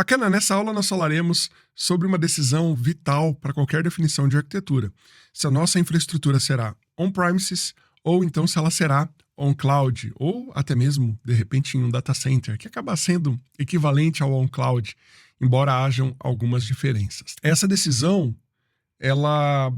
Bacana, nessa aula nós falaremos sobre uma decisão vital para qualquer definição de arquitetura. Se a nossa infraestrutura será on-premises ou então se ela será on-cloud ou até mesmo, de repente, em um data center, que acaba sendo equivalente ao on-cloud, embora hajam algumas diferenças. Essa decisão, ela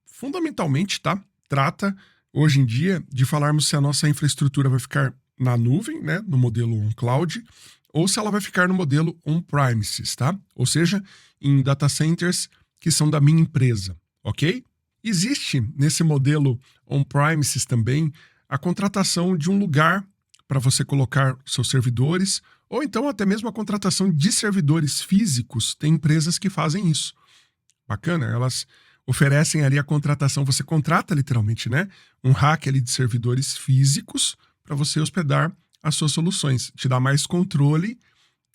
fundamentalmente trata, hoje em dia, de falarmos se a nossa infraestrutura vai ficar na nuvem, né, no modelo on-cloud, ou se ela vai ficar no modelo on-premises, tá? Ou seja, em data centers que são da minha empresa, ok? Existe nesse modelo on-premises também a contratação de um lugar para você colocar seus servidores, ou então até mesmo a contratação de servidores físicos. Tem empresas que fazem isso. Bacana, elas oferecem ali a contratação, você contrata literalmente, né? Um rack ali de servidores físicos para você hospedar as suas soluções. Te dá mais controle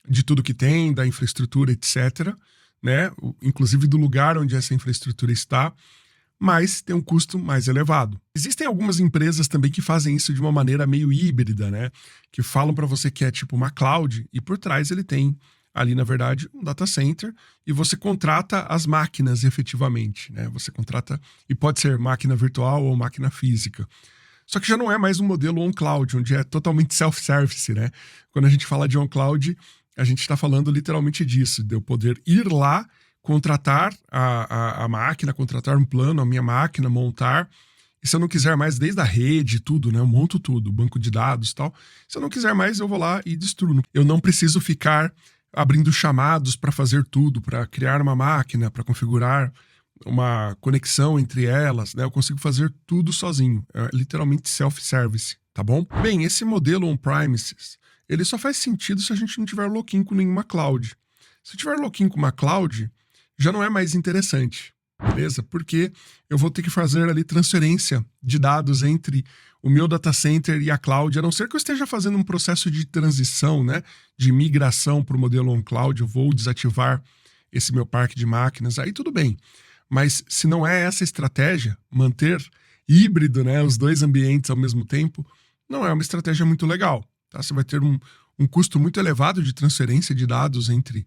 de tudo que tem, da infraestrutura, etc., né? Inclusive do lugar onde essa infraestrutura está, mas tem um custo mais elevado. Existem algumas empresas também que fazem isso de uma maneira meio híbrida, né? Que falam para você que é tipo uma cloud e por trás ele tem ali, na verdade, um data center e você contrata as máquinas efetivamente, né? Você contrata, e pode ser máquina virtual ou máquina física. Só que já não é mais um modelo on-cloud, onde é totalmente self-service, né? Quando a gente fala de on-cloud, a gente está falando literalmente disso, de eu poder ir lá, contratar a máquina, contratar um plano, a minha máquina, montar. E se eu não quiser mais, desde a rede, tudo, né? Eu monto tudo, banco de dados e tal. Se eu não quiser mais, eu vou lá e destruo. Eu não preciso ficar abrindo chamados para fazer tudo, para criar uma máquina, para configurar uma conexão entre elas, né? Eu consigo fazer tudo sozinho. É literalmente self-service, tá bom? Bem, esse modelo on-premises, ele só faz sentido se a gente não tiver lock-in com nenhuma cloud. Se tiver lock-in com uma cloud, já não é mais interessante, beleza? Porque eu vou ter que fazer ali transferência de dados entre o meu data center e a cloud, a não ser que eu esteja fazendo um processo de transição, né? De migração para o modelo on-cloud, eu vou desativar esse meu parque de máquinas, aí tudo bem. Mas se não é essa estratégia, manter híbrido, né, os dois ambientes ao mesmo tempo, não é uma estratégia muito legal, tá? Você vai ter um custo muito elevado de transferência de dados entre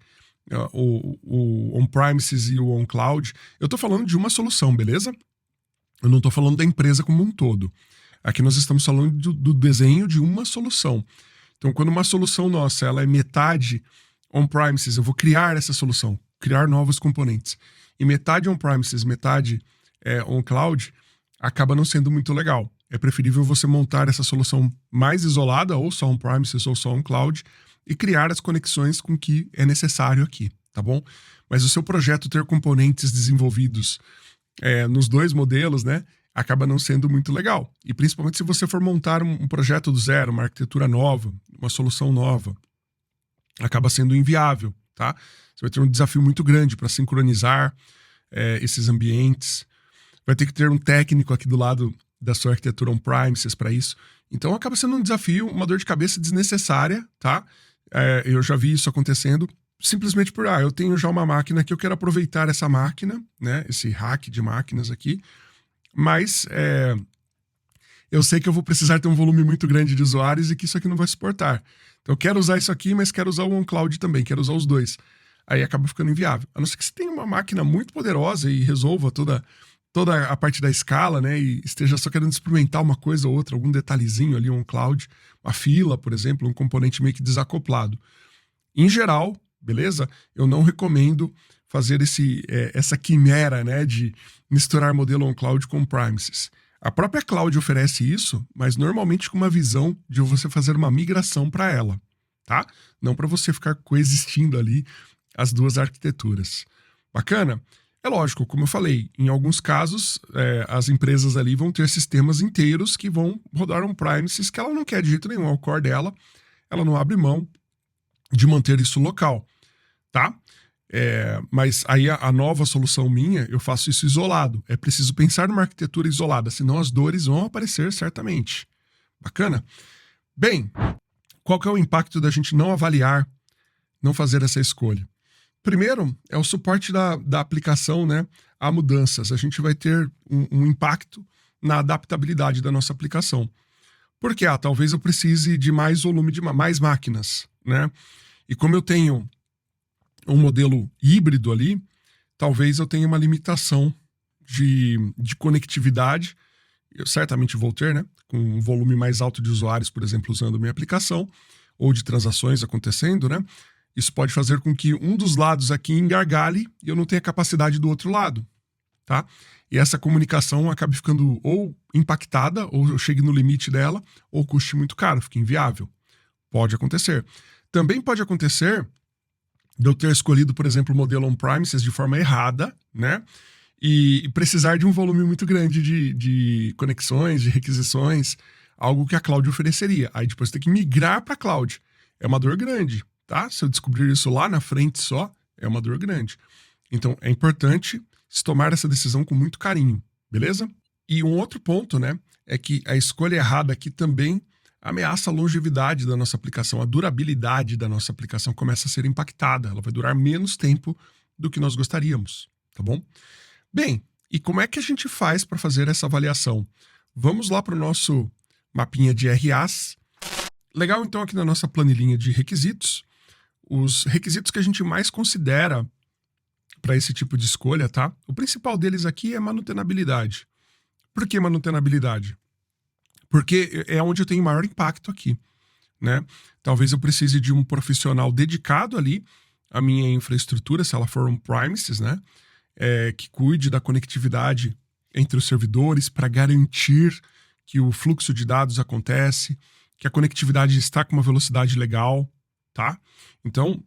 o on-premises e o on-cloud. Eu estou falando de uma solução, beleza? Eu não estou falando da empresa como um todo. Aqui nós estamos falando do desenho de uma solução. Então, quando uma solução nossa ela é metade on-premises, eu vou criar essa solução, criar novos componentes. E metade on-premises, metade on-cloud, acaba não sendo muito legal. É preferível você montar essa solução mais isolada, ou só on-premises ou só on-cloud, e criar as conexões com o que é necessário aqui, tá bom? Mas o seu projeto ter componentes desenvolvidos nos dois modelos, né, acaba não sendo muito legal. E principalmente se você for montar um projeto do zero, uma arquitetura nova, uma solução nova, acaba sendo inviável, tá? Você vai ter um desafio muito grande para sincronizar esses ambientes. Vai ter que ter um técnico aqui do lado da sua arquitetura on-premises para isso. Então acaba sendo um desafio, uma dor de cabeça desnecessária, tá? Eu já vi isso acontecendo simplesmente por, eu tenho já uma máquina que eu quero aproveitar essa máquina, né? Esse rack de máquinas aqui, mas eu sei que eu vou precisar ter um volume muito grande de usuários e que isso aqui não vai suportar. Então eu quero usar isso aqui, mas quero usar o on-cloud também, quero usar os dois. Aí acaba ficando inviável. A não ser que você tenha uma máquina muito poderosa e resolva toda a parte da escala, né? E esteja só querendo experimentar uma coisa ou outra, algum detalhezinho ali, um cloud, uma fila, por exemplo, um componente meio que desacoplado. Em geral, beleza? Eu não recomendo fazer essa quimera, né? De misturar modelo on-cloud com on-premises. A própria cloud oferece isso, mas normalmente com uma visão de você fazer uma migração para ela, tá? Não para você ficar coexistindo ali as duas arquiteturas. Bacana? É lógico, como eu falei, em alguns casos, as empresas ali vão ter sistemas inteiros que vão rodar on-premises que ela não quer de jeito nenhum, é o core dela, ela não abre mão de manter isso local, tá? Mas aí a nova solução minha, eu faço isso isolado. É preciso pensar numa arquitetura isolada, senão as dores vão aparecer certamente. Bacana? Bem, qual que é o impacto da gente não avaliar, não fazer essa escolha? Primeiro, é o suporte da aplicação, né, a mudanças. A gente vai ter um impacto na adaptabilidade da nossa aplicação. Porque, talvez eu precise de mais volume, de mais máquinas, né? E como eu tenho um modelo híbrido ali, talvez eu tenha uma limitação de conectividade. Eu certamente vou ter, né? Com um volume mais alto de usuários, por exemplo, usando minha aplicação, ou de transações acontecendo, né? Isso pode fazer com que um dos lados aqui engargale e eu não tenha capacidade do outro lado, tá? E essa comunicação acabe ficando ou impactada, ou eu chegue no limite dela, ou custe muito caro, fique inviável. Pode acontecer. Também pode acontecer de eu ter escolhido, por exemplo, o modelo on-premises de forma errada, né? E precisar de um volume muito grande de conexões, de requisições, algo que a cloud ofereceria. Aí depois ter que migrar para a cloud. É uma dor grande, tá? Se eu descobrir isso lá na frente só, é uma dor grande. Então é importante se tomar essa decisão com muito carinho, beleza? E um outro ponto, né, é que a escolha errada aqui também ameaça a longevidade da nossa aplicação, a durabilidade da nossa aplicação começa a ser impactada, ela vai durar menos tempo do que nós gostaríamos, tá bom? Bem, e como é que a gente faz para fazer essa avaliação? Vamos lá para o nosso mapinha de RAs. Legal, então, aqui na nossa planilhinha de requisitos, os requisitos que a gente mais considera para esse tipo de escolha, tá? O principal deles aqui é manutenabilidade. Por que manutenabilidade? Porque é onde eu tenho maior impacto aqui, né? Talvez eu precise de um profissional dedicado ali à minha infraestrutura, se ela for on-premises, né? Que cuide da conectividade entre os servidores para garantir que o fluxo de dados acontece, que a conectividade está com uma velocidade legal, tá? Então,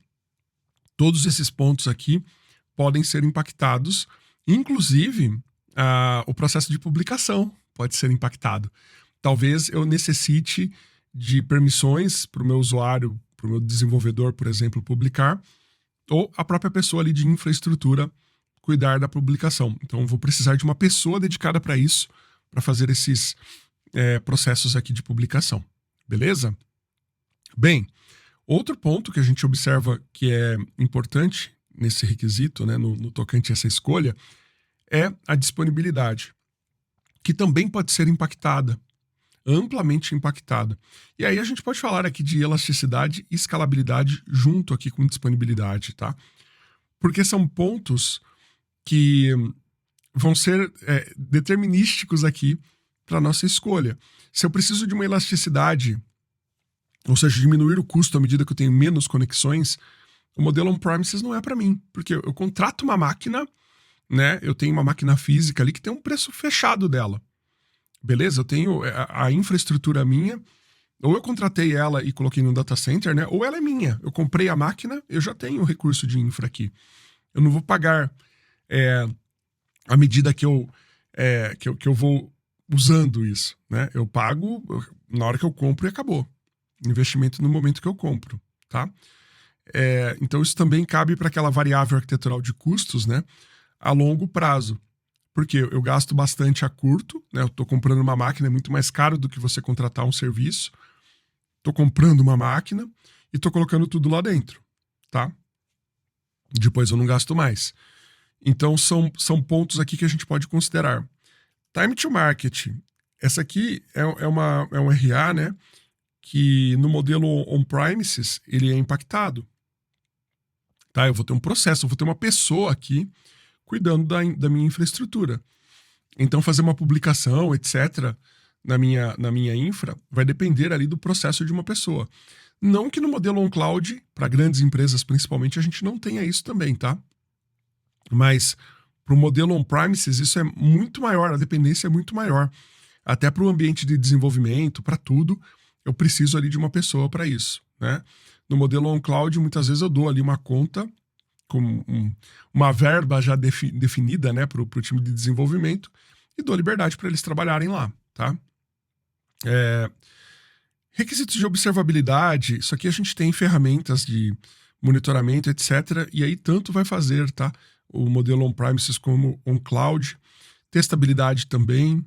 todos esses pontos aqui podem ser impactados, inclusive o processo de publicação pode ser impactado. Talvez eu necessite de permissões para o meu usuário, para o meu desenvolvedor, por exemplo, publicar, ou a própria pessoa ali de infraestrutura cuidar da publicação. Então, eu vou precisar de uma pessoa dedicada para isso, para fazer esses processos aqui de publicação. Beleza? Bem, outro ponto que a gente observa que é importante nesse requisito, né, no tocante a essa escolha, é a disponibilidade, que também pode ser impactada, amplamente impactada. E aí a gente pode falar aqui de elasticidade e escalabilidade junto aqui com disponibilidade, tá? Porque são pontos que vão ser determinísticos aqui para nossa escolha. Se eu preciso de uma elasticidade, ou seja, diminuir o custo à medida que eu tenho menos conexões, o modelo on-premises não é para mim, porque eu contrato uma máquina, né? Eu tenho uma máquina física ali que tem um preço fechado dela. Beleza? Eu tenho a infraestrutura minha, ou eu contratei ela e coloquei no data center, né? Ou ela é minha. Eu comprei a máquina, eu já tenho o recurso de infra aqui. Eu não vou pagar à medida que eu vou usando isso, né? Eu pago na hora que eu compro e acabou. Investimento no momento que eu compro, tá? Então isso também cabe para aquela variável arquitetural de custos, né? A longo prazo. Porque eu gasto bastante a curto, né? Eu estou comprando uma máquina, é muito mais caro do que você contratar um serviço. Estou comprando uma máquina e estou colocando tudo lá dentro, tá? Depois eu não gasto mais. Então são pontos aqui que a gente pode considerar. Time to market. Essa aqui é um RA, né? Que no modelo on-premises ele é impactado. Tá? Eu vou ter um processo, eu vou ter uma pessoa aqui cuidando da minha infraestrutura. Então, fazer uma publicação, etc., na minha infra, vai depender ali do processo de uma pessoa. Não que no modelo on-cloud, para grandes empresas principalmente, a gente não tenha isso também, tá? Mas para o modelo on-premises, isso é muito maior, a dependência é muito maior. Até para o ambiente de desenvolvimento, para tudo, eu preciso ali de uma pessoa para isso, né? No modelo on-cloud, muitas vezes eu dou ali uma conta com uma verba já definida, né, para o time de desenvolvimento e dou liberdade para eles trabalharem lá, tá? Requisitos de observabilidade, isso aqui a gente tem ferramentas de monitoramento, etc. E aí tanto vai fazer, tá? O modelo on-premises como on-cloud. Testabilidade também.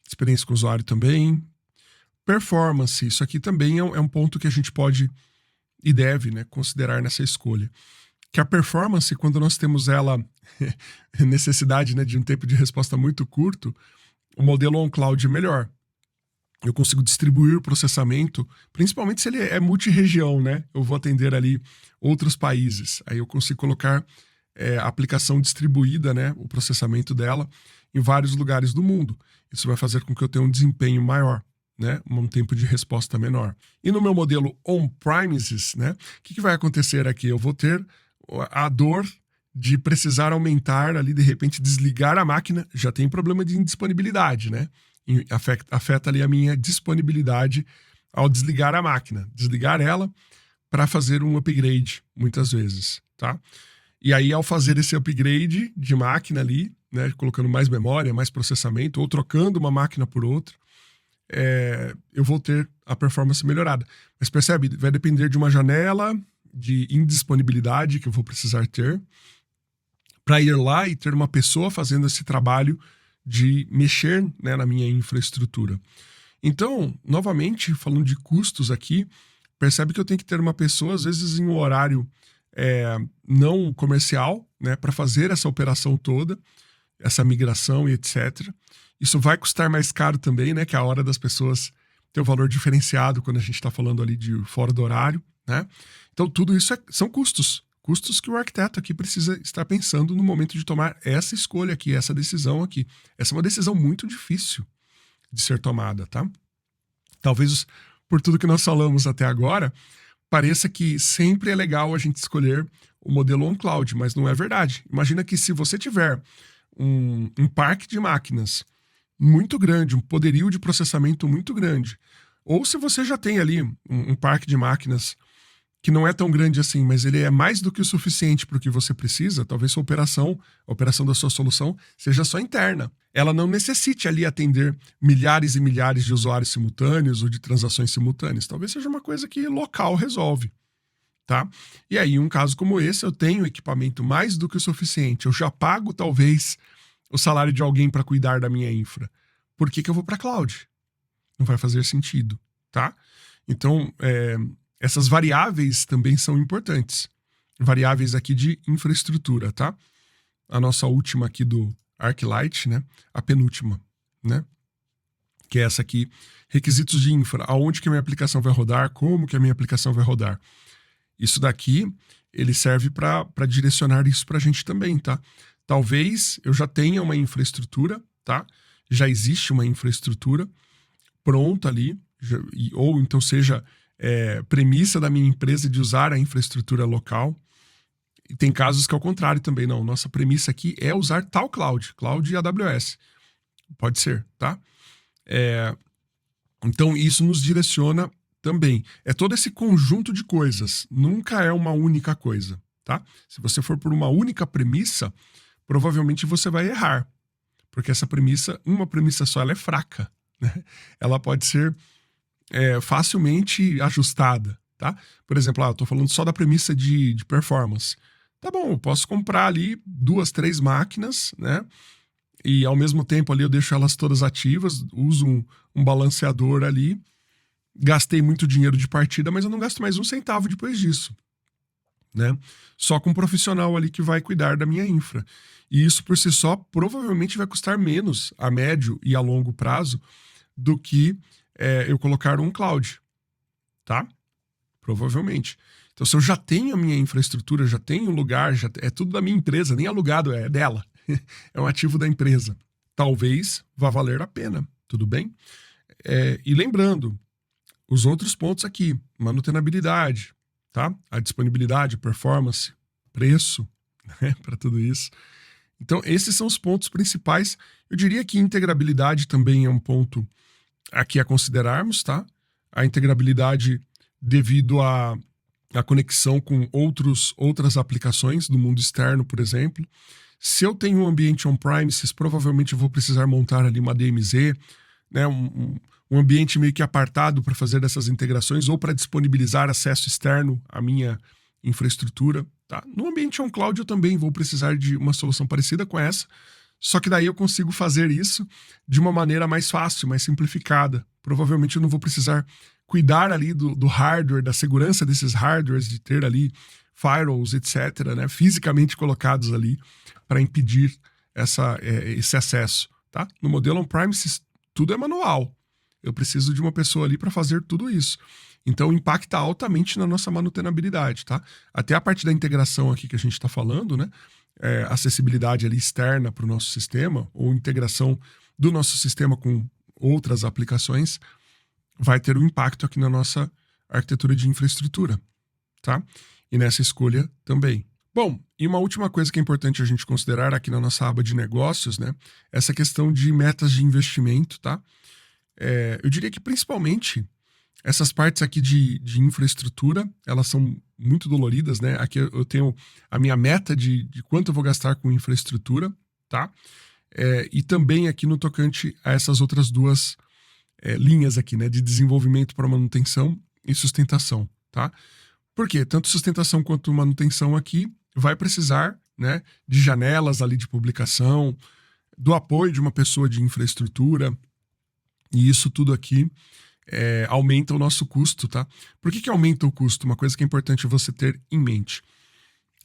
Experiência com o usuário também. Performance, isso aqui também é um ponto que a gente pode e deve, né, considerar nessa escolha. Que a performance, quando nós temos ela necessidade, né, de um tempo de resposta muito curto, o modelo on-cloud é melhor. eu consigo distribuir o processamento, principalmente se ele é multi-região, né? Eu vou atender ali outros países. Aí eu consigo colocar a aplicação distribuída, né? O processamento dela em vários lugares do mundo. Isso vai fazer com que eu tenha um desempenho maior, né? Um tempo de resposta menor. E no meu modelo on-premises, né? O que vai acontecer aqui? Eu vou ter a dor de precisar aumentar ali, de repente desligar a máquina, já tem problema de indisponibilidade, né? Afeta ali a minha disponibilidade ao desligar a máquina, desligar ela para fazer um upgrade, muitas vezes, tá? E aí, ao fazer esse upgrade de máquina ali, né, colocando mais memória, mais processamento, ou trocando uma máquina por outra, eu vou ter a performance melhorada. Mas percebe? Vai depender de uma janela de indisponibilidade que eu vou precisar ter para ir lá e ter uma pessoa fazendo esse trabalho de mexer, né, na minha infraestrutura. Então, novamente, falando de custos aqui, percebe que eu tenho que ter uma pessoa, às vezes em um horário não comercial, né, para fazer essa operação toda, essa migração e etc. Isso vai custar mais caro também, né, que a hora das pessoas ter um valor diferenciado quando a gente está falando ali de fora do horário, né? Então, tudo isso são custos. Custos que o arquiteto aqui precisa estar pensando no momento de tomar essa escolha aqui, essa decisão aqui. Essa é uma decisão muito difícil de ser tomada, tá? Talvez, por tudo que nós falamos até agora, pareça que sempre é legal a gente escolher o modelo on-cloud, mas não é verdade. Imagina que se você tiver um parque de máquinas muito grande, um poderio de processamento muito grande, ou se você já tem ali um parque de máquinas que não é tão grande assim, mas ele é mais do que o suficiente para o que você precisa, talvez a operação da sua solução seja só interna. Ela não necessite ali atender milhares e milhares de usuários simultâneos ou de transações simultâneas. Talvez seja uma coisa que local resolve, tá? E aí, um caso como esse, eu tenho equipamento mais do que o suficiente. Eu já pago, talvez, o salário de alguém para cuidar da minha infra. Por que eu vou para a cloud? Não vai fazer sentido, tá? Então, essas variáveis também são importantes. Variáveis aqui de infraestrutura, tá? A nossa última aqui do ArcLight, né? A penúltima, né? Que é essa aqui. Requisitos de infra. Aonde que a minha aplicação vai rodar? Como que a minha aplicação vai rodar? Isso daqui, ele serve para direcionar isso para a gente também, tá? Talvez eu já tenha uma infraestrutura, tá? Já existe uma infraestrutura pronta ali, ou então seja premissa da minha empresa de usar a infraestrutura local. E tem casos que é o contrário também, não. Nossa premissa aqui é usar tal cloud e AWS. Pode ser, tá? Então isso nos direciona também. É todo esse conjunto de coisas. Nunca é uma única coisa, tá? Se você for por uma única premissa, provavelmente você vai errar. Porque essa premissa, uma premissa só, ela é fraca, né? Ela pode ser facilmente ajustada, tá? Por exemplo, eu tô falando só da premissa de performance. Tá bom, eu posso comprar ali 2, 3 máquinas, né? E ao mesmo tempo ali eu deixo elas todas ativas, uso um balanceador ali, gastei muito dinheiro de partida, mas eu não gasto mais um centavo depois disso, né? Só com um profissional ali que vai cuidar da minha infra. E isso por si só provavelmente vai custar menos a médio e a longo prazo do que eu colocar um cloud, tá? Provavelmente. Então, se eu já tenho a minha infraestrutura, já tenho um lugar, é tudo da minha empresa, nem alugado, é dela. É um ativo da empresa. Talvez vá valer a pena, tudo bem? E lembrando, os outros pontos aqui, manutenabilidade, tá? A disponibilidade, performance, preço, né? Para tudo isso. Então, esses são os pontos principais. Eu diria que integrabilidade também é um ponto aqui a considerarmos, tá? A integrabilidade devido à conexão com outras aplicações do mundo externo, por exemplo. Se eu tenho um ambiente on-premises, provavelmente eu vou precisar montar ali uma DMZ, né? Um ambiente meio que apartado para fazer dessas integrações ou para disponibilizar acesso externo à minha infraestrutura, tá? No ambiente on-cloud eu também vou precisar de uma solução parecida com essa, só que daí eu consigo fazer isso de uma maneira mais fácil, mais simplificada. Provavelmente eu não vou precisar cuidar ali do hardware, da segurança desses hardwares, de ter ali firewalls, etc., né, fisicamente colocados ali para impedir esse acesso, tá? No modelo on-premises, tudo é manual. Eu preciso de uma pessoa ali para fazer tudo isso. Então, impacta altamente na nossa manutenabilidade, tá? Até a parte da integração aqui que a gente está falando, né? Acessibilidade ali externa para o nosso sistema, ou integração do nosso sistema com outras aplicações, vai ter um impacto aqui na nossa arquitetura de infraestrutura, tá? E nessa escolha também. Bom, e uma última coisa que é importante a gente considerar aqui na nossa aba de negócios, né? Essa questão de metas de investimento, tá? Eu diria que principalmente essas partes aqui de infraestrutura, elas são muito doloridas, né? Aqui eu tenho a minha meta de quanto eu vou gastar com infraestrutura, tá? E também aqui no tocante a essas outras duas linhas aqui, né? De desenvolvimento para manutenção e sustentação, tá? Por quê? Tanto sustentação quanto manutenção aqui vai precisar, né? De janelas ali de publicação, do apoio de uma pessoa de infraestrutura, e isso tudo aqui aumenta o nosso custo, tá? Por que aumenta o custo? Uma coisa que é importante você ter em mente.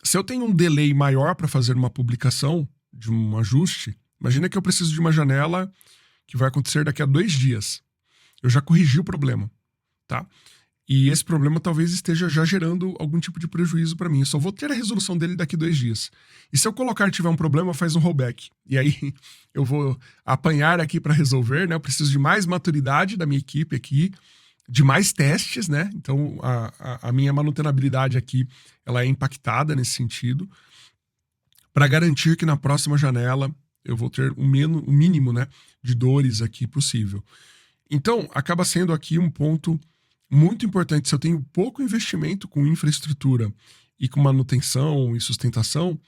Se eu tenho um delay maior para fazer uma publicação de um ajuste, imagina que eu preciso de uma janela que vai acontecer daqui a 2 dias. Eu já corrigi o problema, tá? E esse problema talvez esteja já gerando algum tipo de prejuízo para mim. Eu só vou ter a resolução dele daqui 2 dias. E se eu colocar tiver um problema, faz um rollback. E aí eu vou apanhar aqui para resolver, né? Eu preciso de mais maturidade da minha equipe aqui, de mais testes, né? Então a minha manutenabilidade aqui, ela é impactada nesse sentido, para garantir que na próxima janela eu vou ter o mínimo, né, de dores aqui possível. Então, acaba sendo aqui um ponto muito importante. Se eu tenho pouco investimento com infraestrutura e com manutenção e sustentação,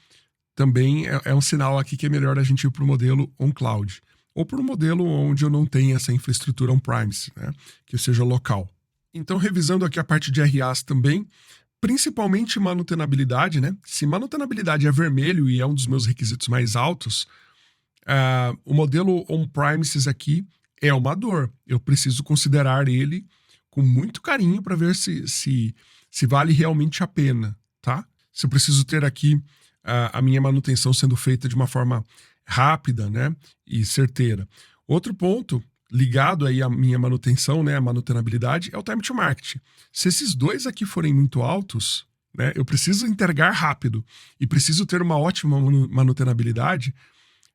também é um sinal aqui que é melhor a gente ir para o modelo on-cloud, ou para um modelo onde eu não tenho essa infraestrutura on-premise, né, que seja local. Então, revisando aqui a parte de RAs também, principalmente manutenabilidade, né? Se manutenabilidade é vermelho e é um dos meus requisitos mais altos, o modelo on-premises aqui é uma dor. Eu preciso considerar ele com muito carinho para ver se vale realmente a pena, tá? Se eu preciso ter aqui a minha manutenção sendo feita de uma forma rápida, né, e certeira. Outro ponto ligado aí à minha manutenção, né, a manutenabilidade, é o time to market. Se esses dois aqui forem muito altos, né, eu preciso entregar rápido e preciso ter uma ótima manutenabilidade,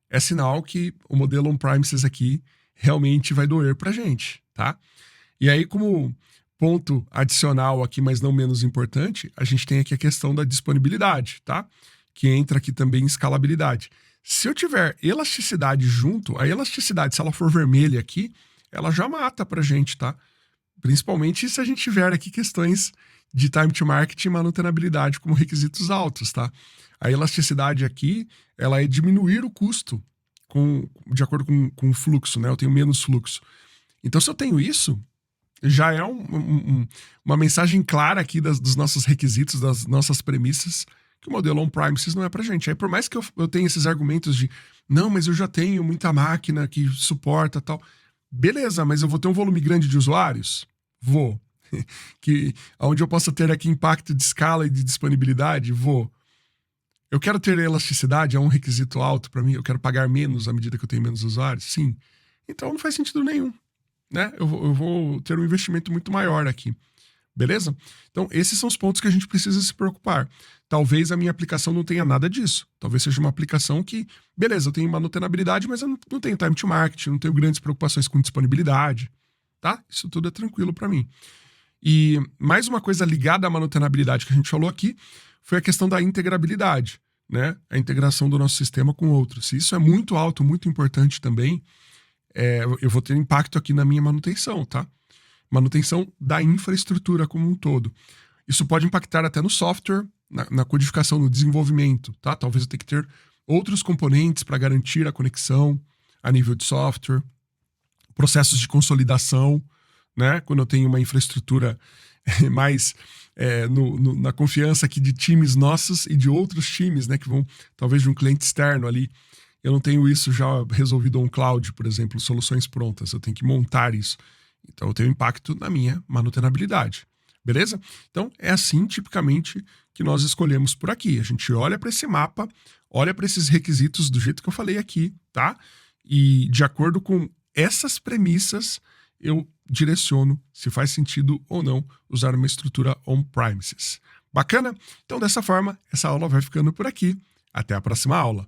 é sinal que o modelo on-premises aqui realmente vai doer pra gente, tá? E aí, como ponto adicional aqui, mas não menos importante, a gente tem aqui a questão da disponibilidade, tá? Que entra aqui também em escalabilidade. Se eu tiver elasticidade junto, a elasticidade, se ela for vermelha aqui, ela já mata pra gente, tá? Principalmente se a gente tiver aqui questões de time to market e manutenabilidade como requisitos altos, tá? A elasticidade aqui, ela é diminuir o custo de acordo com o fluxo, né? Eu tenho menos fluxo. Então, se eu tenho isso, já é uma mensagem clara aqui dos nossos requisitos, das nossas premissas, que o modelo on-premises não é pra gente. Aí, por mais que eu tenha esses argumentos de, não, mas eu já tenho muita máquina que suporta tal. Beleza, mas eu vou ter um volume grande de usuários? Vou. Onde eu possa ter aqui impacto de escala e de disponibilidade? Vou. Eu quero ter elasticidade, é um requisito alto para mim, eu quero pagar menos à medida que eu tenho menos usuários? Sim. Então não faz sentido nenhum, né? Eu vou ter um investimento muito maior aqui. Beleza? Então, esses são os pontos que a gente precisa se preocupar. Talvez a minha aplicação não tenha nada disso. Talvez seja uma aplicação que, beleza, eu tenho manutenabilidade, mas eu não tenho time to market, não tenho grandes preocupações com disponibilidade, tá? Isso tudo é tranquilo para mim. E mais uma coisa ligada à manutenabilidade que a gente falou aqui foi a questão da integrabilidade, né? A integração do nosso sistema com outros. Se isso é muito alto, muito importante também, eu vou ter impacto aqui na minha manutenção, tá? Manutenção da infraestrutura como um todo. Isso pode impactar até no software, na codificação, no desenvolvimento, tá? Talvez eu tenha que ter outros componentes para garantir a conexão a nível de software, processos de consolidação, né? Quando eu tenho uma infraestrutura mais na confiança aqui de times nossos e de outros times, né? Que vão, talvez, de um cliente externo ali. Eu não tenho isso já resolvido on cloud, por exemplo, soluções prontas. Eu tenho que montar isso. Então, eu tenho impacto na minha manutenabilidade. Beleza? Então, é assim, tipicamente, que nós escolhemos por aqui. A gente olha para esse mapa, olha para esses requisitos do jeito que eu falei aqui, tá? E, de acordo com essas premissas, eu direciono se faz sentido ou não usar uma estrutura on-premises. Bacana? Então, dessa forma, essa aula vai ficando por aqui. Até a próxima aula.